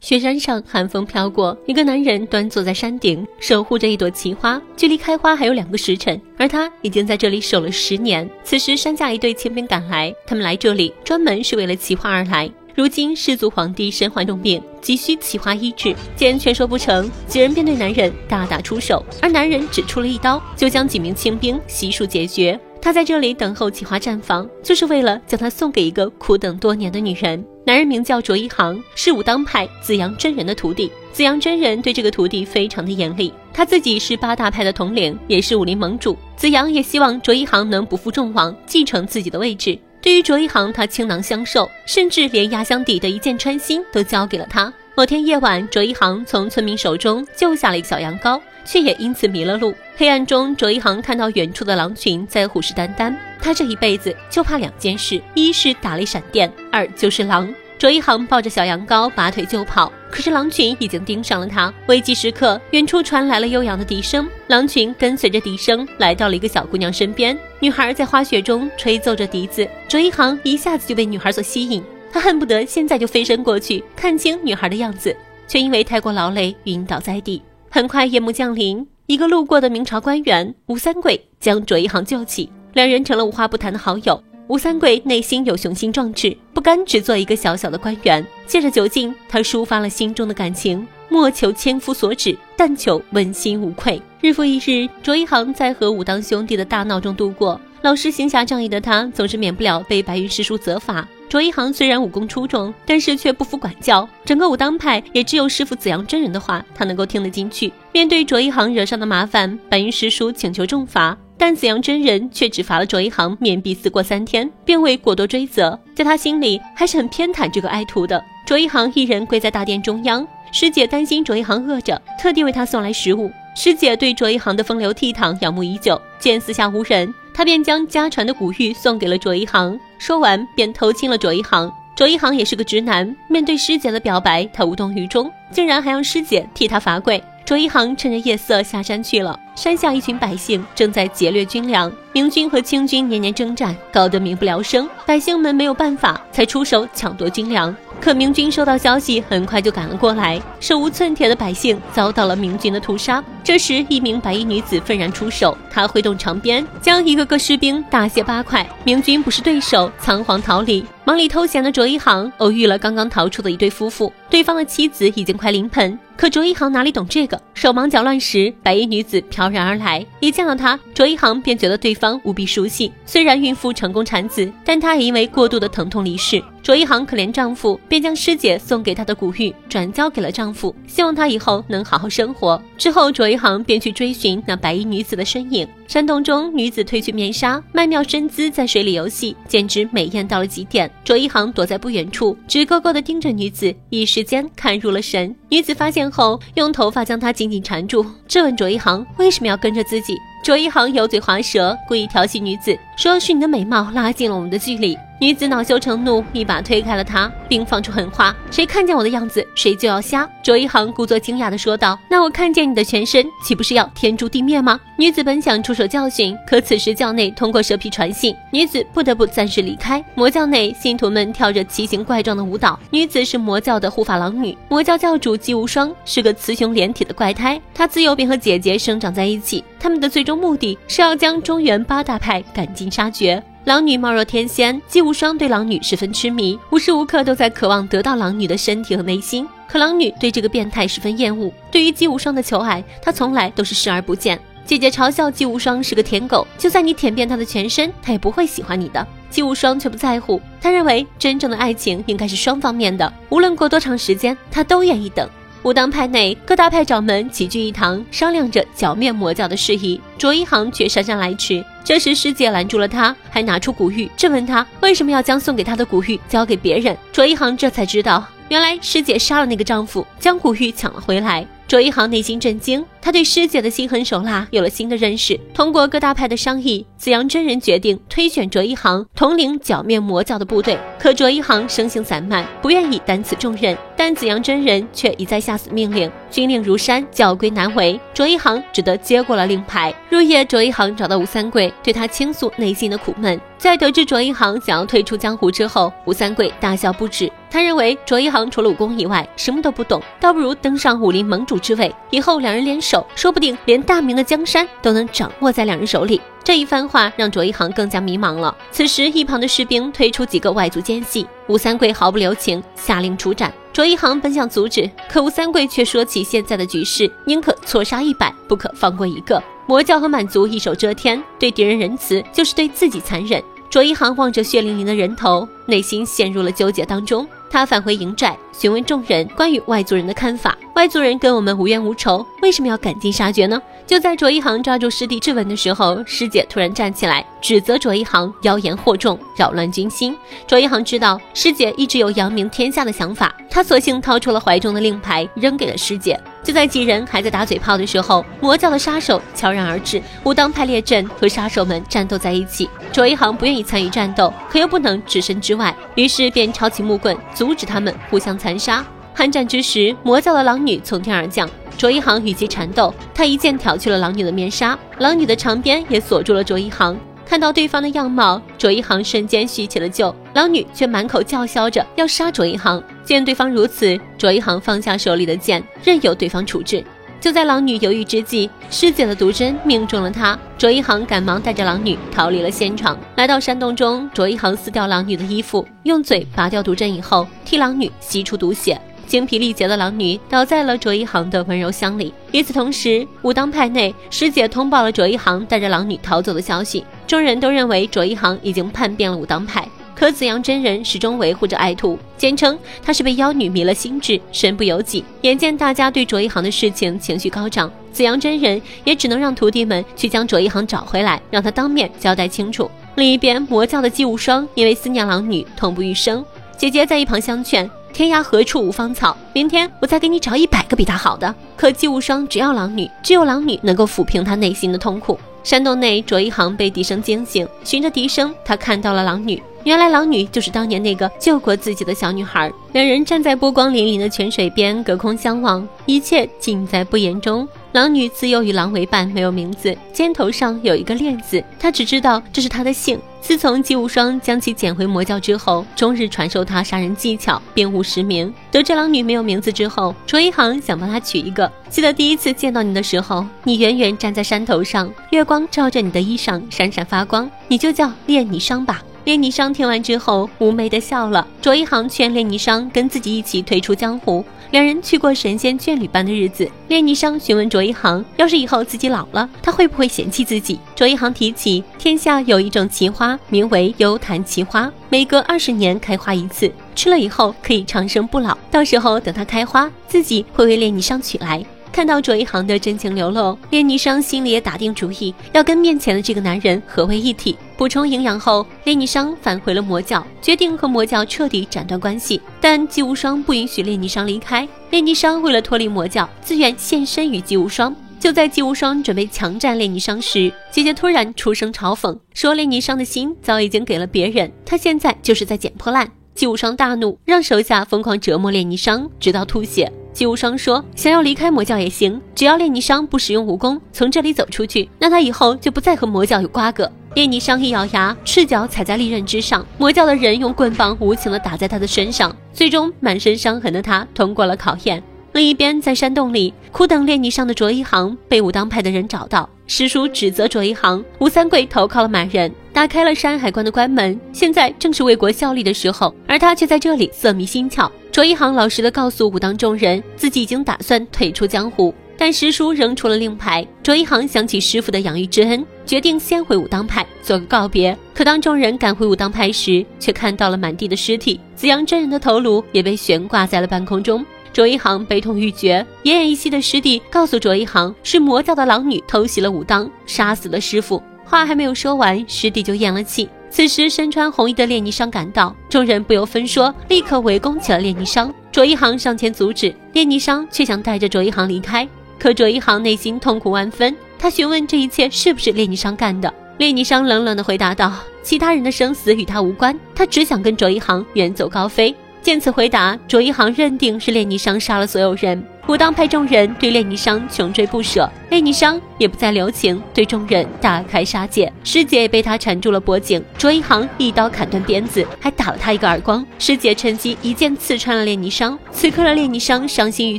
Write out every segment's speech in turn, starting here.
雪山上寒风飘过，一个男人端坐在山顶，守护着一朵奇花，距离开花还有2个时辰，而他已经在这里守了10年。此时山下一队清兵赶来，他们来这里专门是为了奇花而来。如今世祖皇帝身患重病，急需奇花医治，见劝说不成，几人便对男人大打出手，而男人只出了一刀，就将几名清兵悉数解决。他在这里等候奇花绽放，就是为了将它送给一个苦等多年的女人。男人名叫卓一航，是武当派紫阳真人的徒弟。紫阳真人对这个徒弟非常的严厉，他自己是8大派的统领，也是武林盟主。紫阳也希望卓一航能不负众望，继承自己的位置。对于卓一航，他倾囊相授，甚至连压箱底的一箭穿心都交给了他。某天夜晚，卓一航从村民手中救下了一个小羊羔，却也因此迷了路。黑暗中，卓一航看到远处的狼群在虎视眈眈。他这一辈子就怕2件事，一是打雷闪电，2就是狼。卓一航抱着小羊羔拔腿就跑，可是狼群已经盯上了他。危急时刻，远处传来了悠扬的笛声，狼群跟随着笛声来到了一个小姑娘身边。女孩在花雪中吹奏着笛子，卓一航一下子就被女孩所吸引，他恨不得现在就飞身过去看清女孩的样子，却因为太过劳累晕倒在地。很快夜幕降临，一个路过的明朝官员吴三桂将卓一航救起，2人成了无话不谈的好友。吴三桂内心有雄心壮志，不甘只做一个小小的官员。借着酒劲，他抒发了心中的感情，莫求千夫所指，但求问心无愧。日复一日，卓一航在和武当兄弟的大闹中度过。老实行侠仗义的他，总是免不了被白云师叔责罚。卓一航虽然武功出众，但是却不服管教，整个武当派也只有师父紫阳真人的话他能够听得进去。面对卓一航惹上的麻烦，白云师叔请求重罚，但紫阳真人却只罚了卓一航面壁思过3天，并未过多追责。在他心里还是很偏袒这个爱徒的。卓一航一人跪在大殿中央，师姐担心卓一航饿着，特地为他送来食物。师姐对卓一航的风流倜傥仰慕已久，见四下无人，他便将家传的古玉送给了卓一航，说完便偷亲了卓一航。卓一航也是个直男，面对师姐的表白，他无动于衷，竟然还让师姐替他罚跪。卓一航趁着夜色下山去了。山下一群百姓正在劫掠军粮，明军和清军年年征战，搞得民不聊生，百姓们没有办法，才出手抢夺军粮。可明军收到消息，很快就赶了过来，手无寸铁的百姓遭到了明军的屠杀。这时一名白衣女子愤然出手，她挥动长鞭，将一个个士兵大卸8块。明军不是对手，仓皇逃离。忙里偷闲的卓一航偶遇了刚刚逃出的一对夫妇，对方的妻子已经快临盆，可卓一航哪里懂这个，手忙脚乱时，白衣女子飘然而来，一见到他，卓一航便觉得对方无比熟悉。虽然孕妇成功产子，但她也因为过度的疼痛离世。卓一航可怜丈夫，便将师姐送给她的古玉转交给了丈夫，希望她以后能好好生活。之后卓一航便去追寻那白衣女子的身影。山洞中，女子褪去面纱，曼妙身姿在水里游戏，简直美艳到了极点。卓一航躲在不远处，直勾勾地盯着女子，一时间看入了神。女子发现后，用头发将她紧紧缠住，质问卓一航为什么要跟着自己。卓一航油嘴滑舌，故意调戏女子，说是你的美貌拉近了我们的距离。女子恼羞成怒，一把推开了他，并放出狠话：谁看见我的样子，谁就要瞎。卓一航故作惊讶地说道：那我看见你的全身，岂不是要天诛地灭吗？女子本想出手教训，可此时教内通过蛇皮传信，女子不得不暂时离开。魔教内，信徒们跳着奇形怪状的舞蹈。女子是魔教的护法狼女，魔教教主姬无双是个雌雄连体的怪胎，她自幼便和姐姐生长在一起，他们的最终目的是要将中原8大派赶尽杀绝。狼女貌若天仙，姬无双对狼女十分痴迷，无时无刻都在渴望得到狼女的身体和内心。可狼女对这个变态十分厌恶，对于姬无双的求爱，她从来都是视而不见。姐姐嘲笑姬无双是个舔狗，就算你舔遍她的全身，她也不会喜欢你的。姬无双却不在乎，她认为真正的爱情应该是双方面的，无论过多长时间，她都愿意等。武当派内，各大派掌门齐聚一堂，商量着剿灭魔教的事宜。卓一航却姗姗来迟，这时师姐拦住了他，还拿出古玉质问他为什么要将送给他的古玉交给别人。卓一航这才知道，原来师姐杀了那个丈夫，将古玉抢了回来。卓一航内心震惊，他对师姐的心狠手辣有了新的认识。通过各大派的商议，紫阳真人决定推选卓一航统领剿灭魔教的部队。可卓一航生性散漫，不愿意担此重任，但紫阳真人却一再下死命令，军令如山，教规难违。卓一航只得接过了令牌。入夜，卓一航找到吴三桂，对他倾诉内心的苦闷。在得知卓一航想要退出江湖之后，吴三桂大笑不止。他认为卓一航除了武功以外什么都不懂，倒不如登上武林盟主之位，以后两人联手，说不定连大明的江山都能掌握在两人手里。这一番话让卓一航更加迷茫了。此时一旁的士兵推出几个外族奸细，吴三桂毫不留情，下令处斩。卓一航本想阻止，可吴三桂却说起现在的局势，宁可错杀100，不可放过一个。魔教和满族一手遮天，对敌人仁慈就是对自己残忍。卓一航望着血淋淋的人头，内心陷入了纠结当中。他返回营寨，询问众人关于外族人的看法。外族人跟我们无冤无仇，为什么要赶尽杀绝呢？就在卓一航抓住师弟质问的时候，师姐突然站起来，指责卓一航妖言惑众，扰乱军心。卓一航知道师姐一直有扬名天下的想法，他索性掏出了怀中的令牌，扔给了师姐。就在几人还在打嘴炮的时候，魔教的杀手悄然而至，武当派列阵和杀手们战斗在一起。卓一航不愿意参与战斗，可又不能置身之外，于是便抄起木棍阻止他们互相残杀。酣战之时，魔教的狼女从天而降，卓一航与其缠斗，他一剑挑去了狼女的面纱，狼女的长鞭也锁住了卓一航。看到对方的样貌，卓一航瞬间叙起了旧，狼女却满口叫嚣着要杀卓一航。见对方如此，卓一航放下手里的剑，任由对方处置。就在狼女犹豫之际，师姐的毒针命中了她，卓一航赶忙带着狼女逃离了现场。来到山洞中，卓一航撕掉狼女的衣服，用嘴拔掉毒针以后，替狼女吸出毒血。精疲力竭的狼女倒在了卓一航的温柔乡里。与此同时，武当派内，师姐通报了卓一航带着狼女逃走的消息。众人都认为卓一航已经叛变了武当派，可紫阳真人始终维护着爱徒，坚称他是被妖女迷了心智，身不由己。眼见大家对卓一航的事情情绪高涨，紫阳真人也只能让徒弟们去将卓一航找回来，让他当面交代清楚。另一边，魔教的姬无双因为思念狼女，痛不欲生。姐姐在一旁相劝，天涯何处无芳草，明天我再给你找100个比他好的。可姬无双只要狼女，只有狼女能够抚平他内心的痛苦。山洞内，卓一航被笛声惊醒，循着笛声，他看到了狼女。原来狼女就是当年那个救过自己的小女孩。两人站在波光粼粼的泉水边，隔空相望，一切尽在不言中。狼女自幼与狼为伴，没有名字，肩头上有一个链子，她只知道这是她的姓。自从姬无双将其捡回魔教之后，终日传授她杀人技巧，并无实名。得知狼女没有名字之后，卓一航想帮她取一个。记得第一次见到你的时候，你远远站在山头上，月光照着你的衣裳闪闪发光，你就叫练你伤吧。练你伤听完之后妩媚地笑了。卓一航劝练你伤跟自己一起退出江湖，两人去过神仙眷侣般的日子。练你伤询问卓一航，要是以后自己老了，他会不会嫌弃自己？卓一航提起天下有一种奇花，名为幽檀奇花，每隔20年开花一次，吃了以后可以长生不老，到时候等它开花，自己会为练你伤取来。看到卓一航的真情流露，练你伤心里也打定主意，要跟面前的这个男人合为一体。补充营养后，练你伤返回了魔教，决定和魔教彻底斩断关系。但姬无双不允许练你伤离开，练你伤为了脱离魔教，自愿献身于姬无双。就在姬无双准备强占练你伤时，姐姐突然出声嘲讽，说练你伤的心早已经给了别人，他现在就是在捡破烂。姬无双大怒，让手下疯狂折磨练你伤，直到吐血。姬无双说，想要离开魔教也行，只要练你伤不使用武功，从这里走出去，那他以后就不再和魔教有瓜葛。练你伤一咬牙，赤脚踩在利刃之上，魔教的人用棍棒无情地打在他的身上，最终满身伤痕的他通过了考验。另一边，在山洞里苦等练你伤的卓一航被武当派的人找到，师叔指责卓一航，吴三桂投靠了满人，打开了山海关的关门，现在正是为国效力的时候，而他却在这里色迷心窍。卓一航老实地告诉武当众人，自己已经打算退出江湖，但师叔扔出了令牌。卓一航想起师父的养育之恩，决定先回武当派做个告别。可当众人赶回武当派时，却看到了满地的尸体，紫阳真人的头颅也被悬挂在了半空中。卓一航悲痛欲绝，奄奄一息的师弟告诉卓一航，是魔教的狼女偷袭了武当，杀死了师父。话还没有说完，师弟就咽了气。此时身穿红衣的练尼商赶到，众人不由分说，立刻围攻起了练尼商。卓一航上前阻止，练尼商却想带着卓一航离开，可卓一航内心痛苦万分，他询问这一切是不是练尼商干的。练尼商冷冷地回答道，其他人的生死与他无关，他只想跟卓一航远走高飞。见此回答，卓一航认定是练尼商杀了所有人，武当派众人对练霓裳穷追不舍，练霓裳也不再留情，对众人大开杀戒。师姐被他缠住了脖颈，卓一航一刀砍断鞭子，还打了他一个耳光。师姐趁机一剑刺穿了练霓裳。此刻的练霓裳伤心欲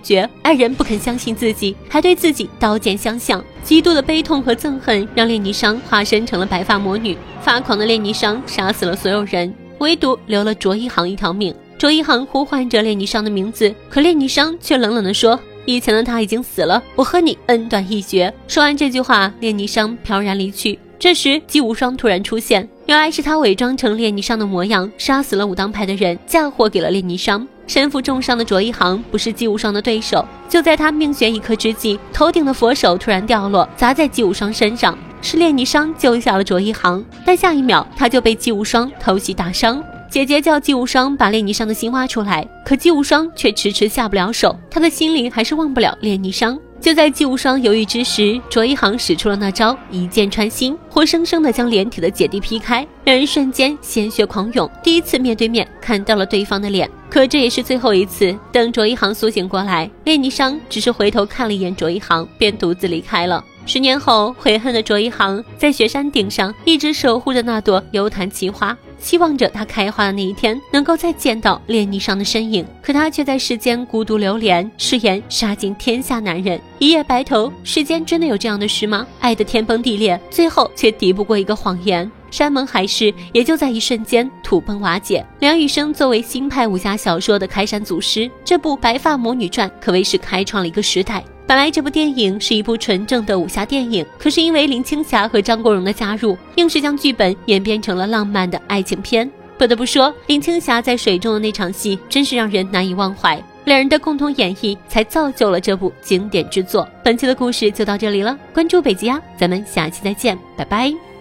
绝，爱人不肯相信自己，还对自己刀剑相向，极度的悲痛和憎恨让练霓裳化身成了白发魔女。发狂的练霓裳杀死了所有人，唯独留了卓一航一条命。卓一航呼唤着练霓裳的名字，可练霓裳却冷冷地说：“以前的他已经死了，我和你恩断义绝。”说完这句话，练霓裳飘然离去。这时姬无双突然出现，原来是他伪装成练霓裳的模样，杀死了武当派的人，嫁祸给了练霓裳。身负重伤的卓一航不是姬无双的对手，就在他命悬一刻之际，头顶的佛手突然掉落，砸在姬无双身上，是练霓裳救下了卓一航，但下一秒他就被姬无双偷袭打伤。姐姐叫姬无双把练霓裳的心挖出来，可姬无双却迟迟下不了手，他的心里还是忘不了练霓裳。就在姬无双犹豫之时，卓一航使出了那招一剑穿心，活生生的将连体的姐弟劈开，两人瞬间鲜血狂涌，第一次面对面看到了对方的脸，可这也是最后一次。等卓一航苏醒过来，练霓裳只是回头看了一眼卓一航，便独自离开了。10年后，悔恨的卓一航在雪山顶上一直守护着那朵幽檀奇花，期望着它开花的那一天能够再见到练霓裳的身影。可他却在世间孤独流连，誓言杀尽天下男人，一夜白头。世间真的有这样的事吗？爱得天崩地裂，最后却敌不过一个谎言。山盟海誓也就在一瞬间土崩瓦解。梁羽生作为新派武侠小说的开山祖师，这部《白发魔女传》可谓是开创了一个时代。本来这部电影是一部纯正的武侠电影，可是因为林青霞和张国荣的加入，硬是将剧本演变成了浪漫的爱情片。不得不说，林青霞在水中的那场戏真是让人难以忘怀，两人的共同演绎才造就了这部经典之作。本期的故事就到这里了，关注北极鸭，咱们下期再见，拜拜。